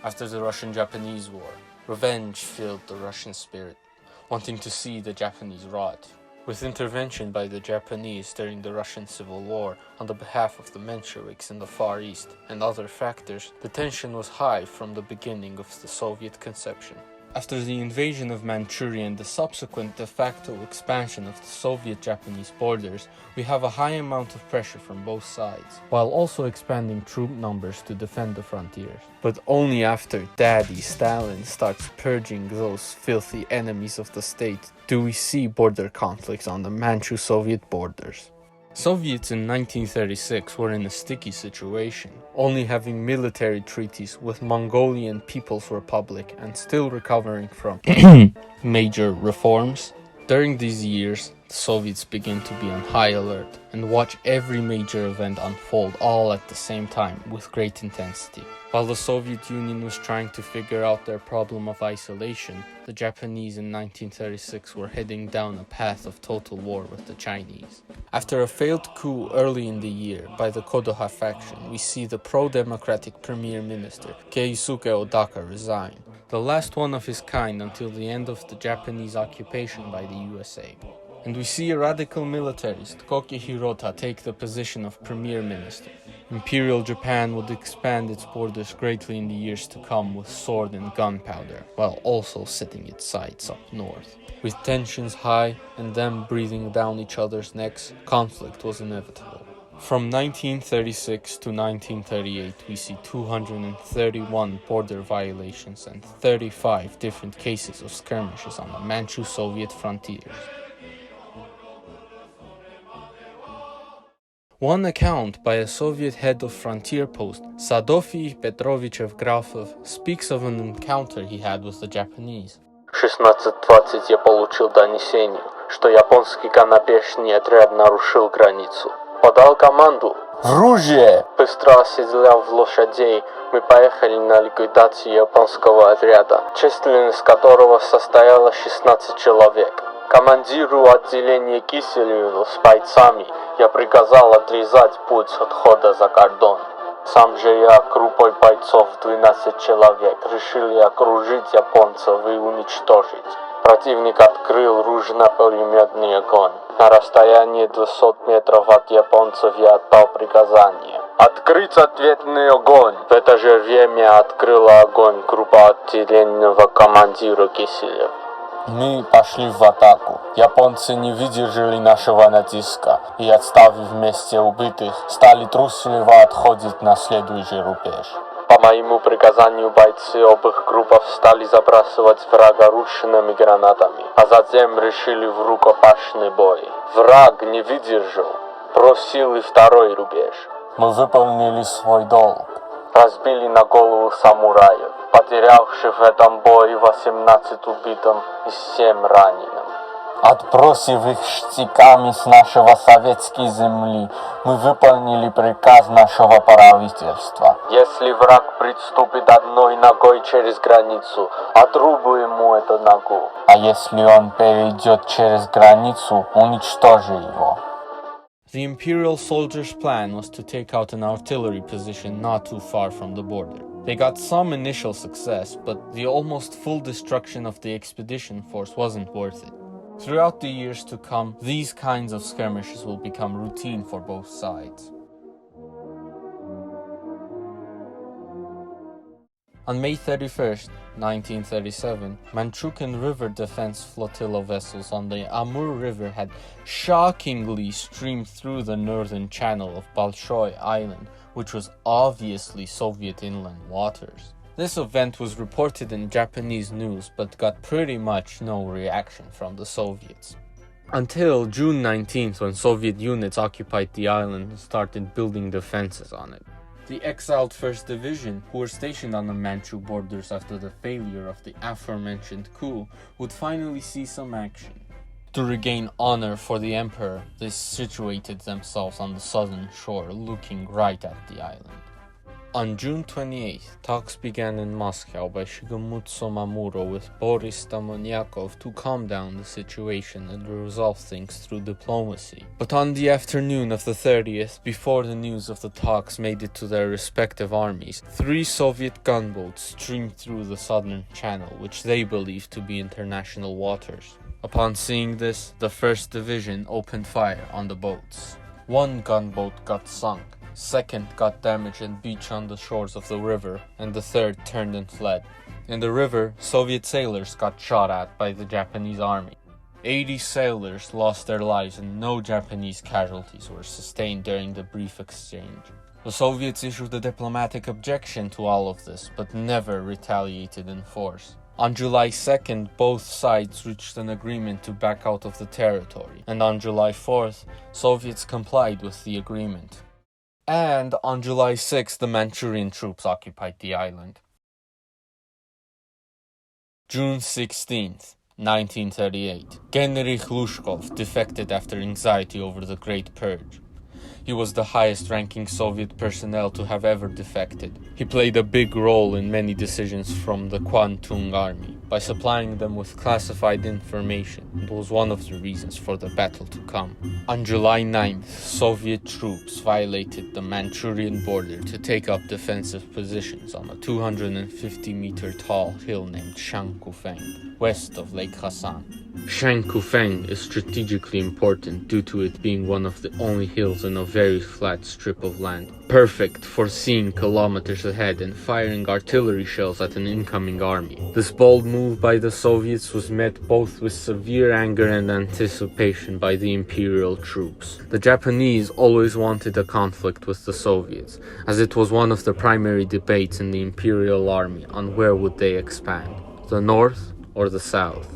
After the Russian-Japanese War, revenge filled the Russian spirit, wanting to see the Japanese rot. With intervention by the Japanese during the Russian Civil War on the behalf of the Mensheviks in the Far East and other factors, the tension was high from the beginning of the Soviet conception. After the invasion of Manchuria and the subsequent de facto expansion of the Soviet-Japanese borders, we have a high amount of pressure from both sides, while also expanding troop numbers to defend the frontiers. But only after Daddy Stalin starts purging those filthy enemies of the state do we see border conflicts on the Manchu-Soviet borders. Soviets in 1936 were in a sticky situation, only having military treaties with Mongolian People's Republic and still recovering from major reforms. During these years, the Soviets begin to be on high alert and watch every major event unfold all at the same time with great intensity. While the Soviet Union was trying to figure out their problem of isolation, the Japanese in 1936 were heading down a path of total war with the Chinese. After a failed coup early in the year by the Kodoha faction, we see the pro-democratic Premier Minister Keisuke Odaka resign, the last one of his kind until the end of the Japanese occupation by the USA. And we see a radical militarist, Koki Hirota, take the position of Premier Minister. Imperial Japan would expand its borders greatly in the years to come with sword and gunpowder, while also setting its sights up north. With tensions high and them breathing down each other's necks, conflict was inevitable. From 1936 to 1938, we see 231 border violations and 35 different cases of skirmishes on the Manchu-Soviet frontiers. One account by a Soviet head of frontier post, Sadofij Petrovich Evgrafov, speaks of an encounter he had with the Japanese. В 16:20 я получил донесение, что японский конопешный отряд нарушил границу. Подал команду «Оружие!». Быстро оседлав лошадей, мы поехали на ликвидацию японского отряда, численность которого состояла 16 человек. Командиру отделения Киселеву с бойцами я приказал отрезать путь отхода за кордон. Сам же я, группой бойцов 12 человек, решили окружить японцев и уничтожить. Противник открыл ружейно-пулеметный огонь. На расстоянии 200 метров от японцев я отдал приказание открыть ответный огонь. В это же время открыла огонь группа отделенного командира Киселева. Мы пошли в атаку. Японцы не выдержали нашего натиска и, отставив вместе убитых, стали трусливо отходить на следующий рубеж. По моему приказанию бойцы обоих групп стали забрасывать врага ручными гранатами, а затем решили в рукопашный бой. Враг не выдержал, бросил и второй рубеж. Мы выполнили свой долг. Разбили на голову самураев, потерявши в этом бою 18 убитым и 7 раненым. Отбросив их штыками с нашего советской земли, мы выполнили приказ нашего правительства. Если враг приступит одной ногой через границу, отрубу ему эту ногу. А если он перейдет через границу, уничтожи его. The Imperial soldiers' plan was to take out an artillery position not too far from the border. They got some initial success, but the almost full destruction of the expedition force wasn't worth it. Throughout the years to come, these kinds of skirmishes will become routine for both sides. On May 31st, 1937, Manchukuan River defense flotilla vessels on the Amur River had shockingly streamed through the northern channel of Bolshoi Island, which was obviously Soviet inland waters. This event was reported in Japanese news but got pretty much no reaction from the Soviets. Until June 19th, when Soviet units occupied the island and started building defenses on it. The exiled 1st Division, who were stationed on the Manchu borders after the failure of the aforementioned coup, would finally see some action. To regain honor for the emperor, they situated themselves on the southern shore, looking right at the island. On June 28th, talks began in Moscow by Shigemitsu Mamuro with Boris Stamoniakov to calm down the situation and resolve things through diplomacy. But on the afternoon of the 30th, before the news of the talks made it to their respective armies, 3 Soviet gunboats streamed through the southern channel, which they believed to be international waters. Upon seeing this, the 1st Division opened fire on the boats. 1 gunboat got sunk, 2nd got damaged and beached on the shores of the river, and the 3rd turned and fled. In the river, Soviet sailors got shot at by the Japanese army. 80 sailors lost their lives and no Japanese casualties were sustained during the brief exchange. The Soviets issued a diplomatic objection to all of this, but never retaliated in force. On July 2nd, both sides reached an agreement to back out of the territory, and on July 4th, Soviets complied with the agreement. And on July 6th, the Manchurian troops occupied the island. June 16th, 1938. Genrikh Lushkov defected after anxiety over the Great Purge. He was the highest-ranking Soviet personnel to have ever defected. He played a big role in many decisions from the Kwantung army by supplying them with classified information and was one of the reasons for the battle to come. On July 9th, Soviet troops violated the Manchurian border to take up defensive positions on a 250-meter tall hill named Shankufeng, west of Lake Khasan. Shankufeng is strategically important due to it being one of the only hills in a very flat strip of land, perfect for seeing kilometers ahead and firing artillery shells at an incoming army. This bold move by the Soviets was met both with severe anger and anticipation by the Imperial troops. The Japanese always wanted a conflict with the Soviets, as it was one of the primary debates in the Imperial army on where would they expand, the north or the south.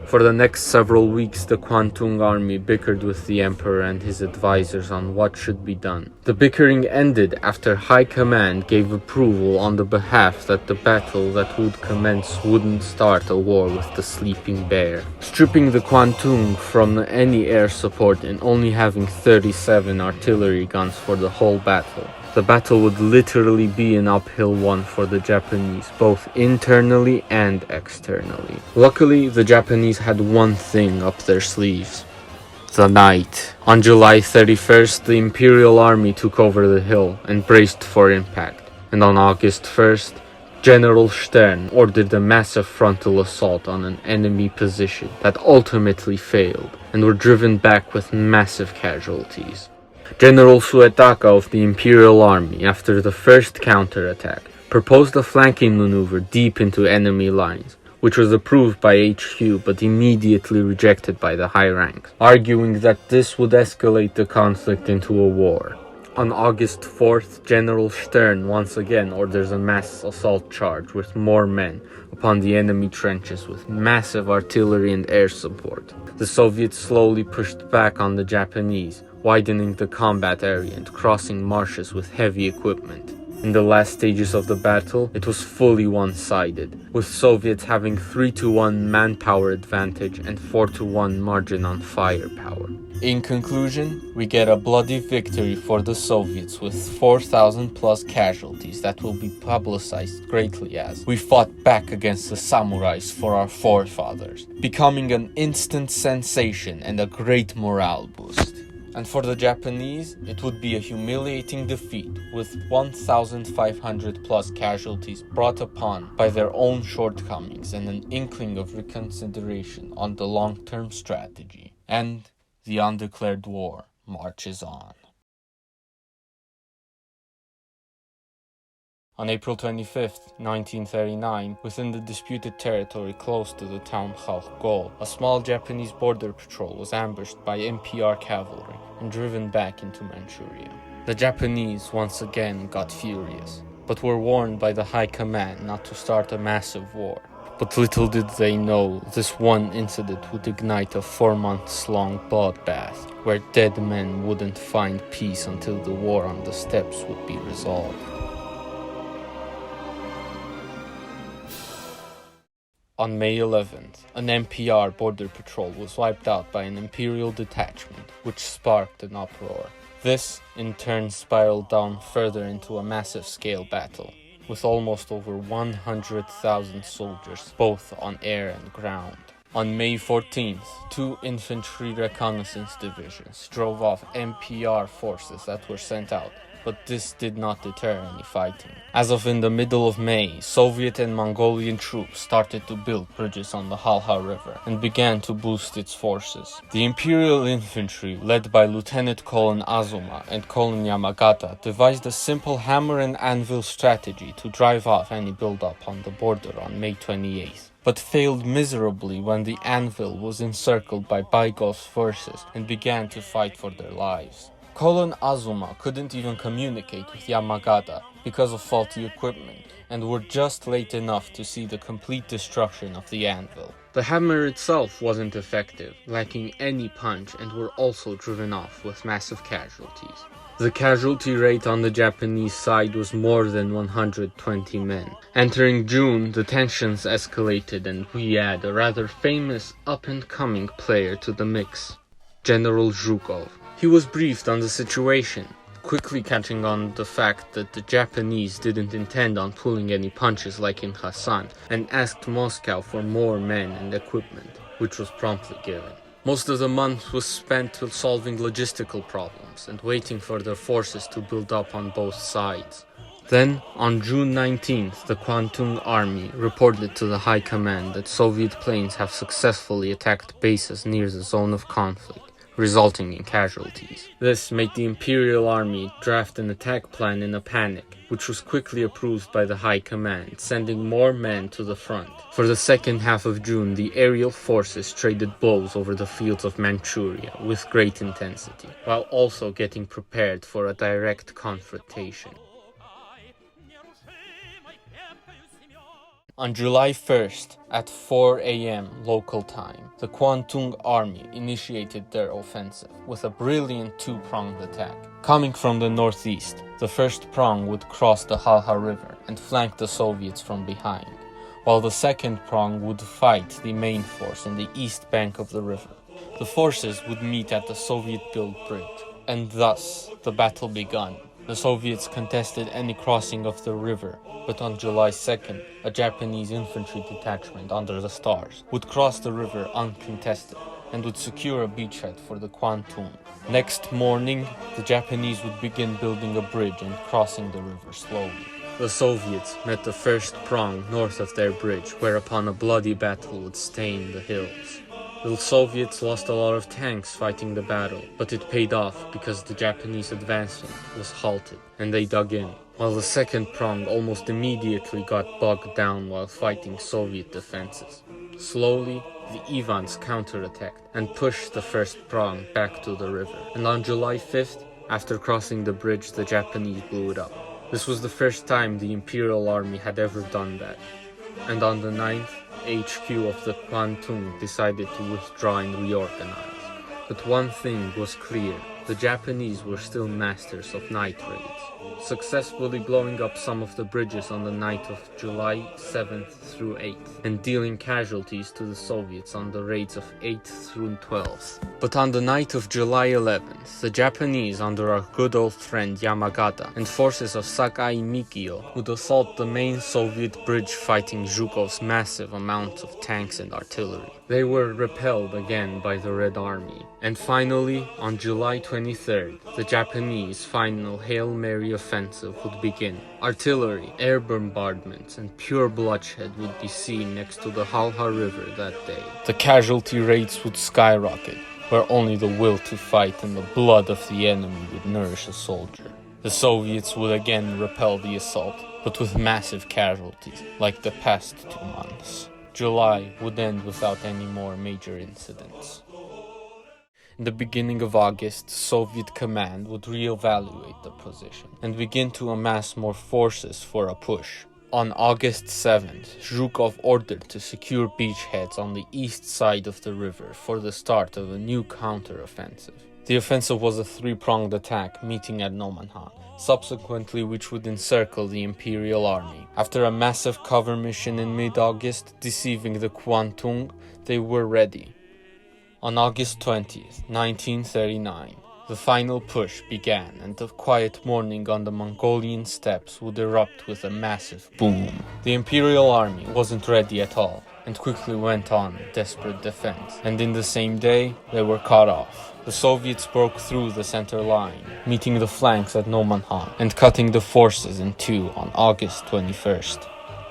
For the next several weeks, the Kwantung army bickered with the emperor and his advisors on what should be done. The bickering ended after High Command gave approval on the behalf that the battle that would commence wouldn't start a war with the Sleeping Bear. Stripping the Kwantung from any air support and only having 37 artillery guns for the whole battle, the battle would literally be an uphill one for the Japanese, both internally and externally. Luckily, the Japanese had one thing up their sleeves: the night. On July 31st, the Imperial Army took over the hill and braced for impact, and on August 1st, General Stern ordered a massive frontal assault on an enemy position that ultimately failed, and were driven back with massive casualties. General Suetaka of the Imperial Army, after the first counterattack, proposed a flanking maneuver deep into enemy lines, which was approved by HQ but immediately rejected by the high ranks, arguing that this would escalate the conflict into a war. On August 4th, General Stern once again orders a mass assault charge with more men upon the enemy trenches with massive artillery and air support. The Soviets slowly pushed back on the Japanese, widening the combat area and crossing marshes with heavy equipment. In the last stages of the battle, it was fully one-sided, with Soviets having 3-1 manpower advantage and 4-1 margin on firepower. In conclusion, we get a bloody victory for the Soviets with 4,000 plus casualties that will be publicized greatly as we fought back against the samurais for our forefathers, becoming an instant sensation and a great morale boost. And for the Japanese, it would be a humiliating defeat with 1,500 plus casualties brought upon by their own shortcomings and an inkling of reconsideration on the long-term strategy. And the undeclared war marches on. On April 25, 1939, within the disputed territory close to the town Khalkhin-Gol, a small Japanese border patrol was ambushed by MPR cavalry and driven back into Manchuria. The Japanese once again got furious, but were warned by the High Command not to start a massive war. But little did they know this one incident would ignite a 4-month-long bloodbath, where dead men wouldn't find peace until the war on the steppes would be resolved. On May 11th, an MPR border patrol was wiped out by an Imperial detachment, which sparked an uproar. This, in turn, spiraled down further into a massive-scale battle, with almost over 100,000 soldiers, both on air and ground. On May 14th, 2 infantry reconnaissance divisions drove off MPR forces that were sent out, but this did not deter any fighting. As of in the middle of May, Soviet and Mongolian troops started to build bridges on the Halha River and began to boost its forces. The Imperial Infantry, led by Lieutenant Colonel Azuma and Colonel Yamagata, devised a simple hammer and anvil strategy to drive off any buildup on the border on May 28th. But failed miserably when the anvil was encircled by Baigov's forces and began to fight for their lives. Colonel Azuma couldn't even communicate with Yamagata because of faulty equipment, and were just late enough to see the complete destruction of the anvil. The hammer itself wasn't effective, lacking any punch, and were also driven off with massive casualties. The casualty rate on the Japanese side was more than 120 men. Entering June, the tensions escalated and we add a rather famous up-and-coming player to the mix, General Zhukov. He was briefed on the situation, quickly catching on the fact that the Japanese didn't intend on pulling any punches like in Khasan, and asked Moscow for more men and equipment, which was promptly given. Most of the month was spent with solving logistical problems and waiting for their forces to build up on both sides. Then, on June 19th, the Kwantung Army reported to the High Command that Soviet planes have successfully attacked bases near the zone of conflict, resulting in casualties. This made the Imperial Army draft an attack plan in a panic, which was quickly approved by the High Command, sending more men to the front. For the second half of June, the aerial forces traded blows over the fields of Manchuria with great intensity, while also getting prepared for a direct confrontation. On July 1st, at 4 a.m. local time, the Kwantung Army initiated their offensive with a brilliant two-pronged attack. Coming from the northeast, the first prong would cross the Halha River and flank the Soviets from behind, while the second prong would fight the main force in the east bank of the river. The forces would meet at the Soviet-built bridge, and thus the battle began. The Soviets contested any crossing of the river, but on July 2nd, a Japanese infantry detachment under the stars would cross the river uncontested and would secure a beachhead for the Kwantung. Next morning, the Japanese would begin building a bridge and crossing the river slowly. The Soviets met the first prong north of their bridge, whereupon a bloody battle would stain the hills. The Soviets lost a lot of tanks fighting the battle, but it paid off because the Japanese advancement was halted and they dug in, while the second prong almost immediately got bogged down while fighting Soviet defenses. Slowly, the Ivans counterattacked and pushed the first prong back to the river, and on July 5th, after crossing the bridge, the Japanese blew it up. This was the first time the Imperial Army had ever done that, and on the 9th, HQ of the Kwantung decided to withdraw and reorganize. But one thing was clear, the Japanese were still masters of night raids, successfully blowing up some of the bridges on the night of July 7th through 8th, and dealing casualties to the Soviets on the raids of 8th through 12th. But on the night of July 11th, the Japanese, under our good old friend Yamagata and forces of Sakai Mikio, would assault the main Soviet bridge fighting Zhukov's massive amounts of tanks and artillery. They were repelled again by the Red Army. And finally, on July 23rd, the Japanese final Hail Mary offensive would begin. Artillery, air bombardments, and pure bloodshed would be seen next to the Halha River that day. The casualty rates would skyrocket, where only the will to fight and the blood of the enemy would nourish a soldier. The Soviets would again repel the assault, but with massive casualties, like the past 2 months. July would end without any more major incidents. In the beginning of August, Soviet command would reevaluate the position and begin to amass more forces for a push. On August 7th, Zhukov ordered to secure beachheads on the east side of the river for the start of a new counter-offensive. The offensive was a 3-pronged attack meeting at Nomonhan, subsequently which would encircle the Imperial Army. After a massive cover mission in mid-August, deceiving the Kwantung, they were ready. On August 20th, 1939, The final push began, and the quiet morning on the Mongolian steppes would erupt with a massive boom. The Imperial Army wasn't ready at all, and quickly went on desperate defense, and in the same day, they were cut off. The Soviets broke through the center line, meeting the flanks at Nomonhan, and cutting the forces in two on August 21st.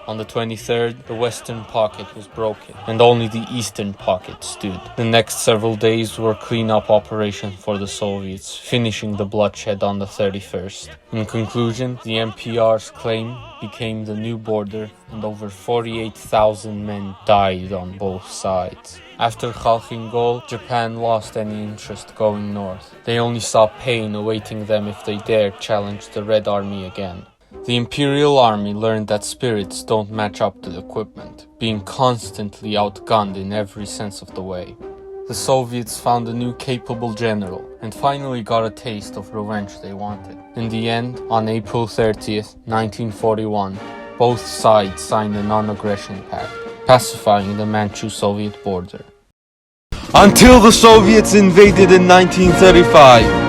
On the 23rd, the western pocket was broken, and only the eastern pocket stood. The next several days were clean-up operations for the Soviets, finishing the bloodshed on the 31st. In conclusion, the MPR's claim became the new border, and over 48,000 men died on both sides. After Khalkhin-Gol, Japan lost any interest going north. They only saw pain awaiting them if they dared challenge the Red Army again. The Imperial Army learned that spirits don't match up to equipment, being constantly outgunned in every sense of the way. The Soviets found a new capable general, and finally got a taste of revenge they wanted. In the end, on April 30th, 1941, both sides signed a non-aggression pact, pacifying the Manchu-Soviet border. Until the Soviets invaded in 1935,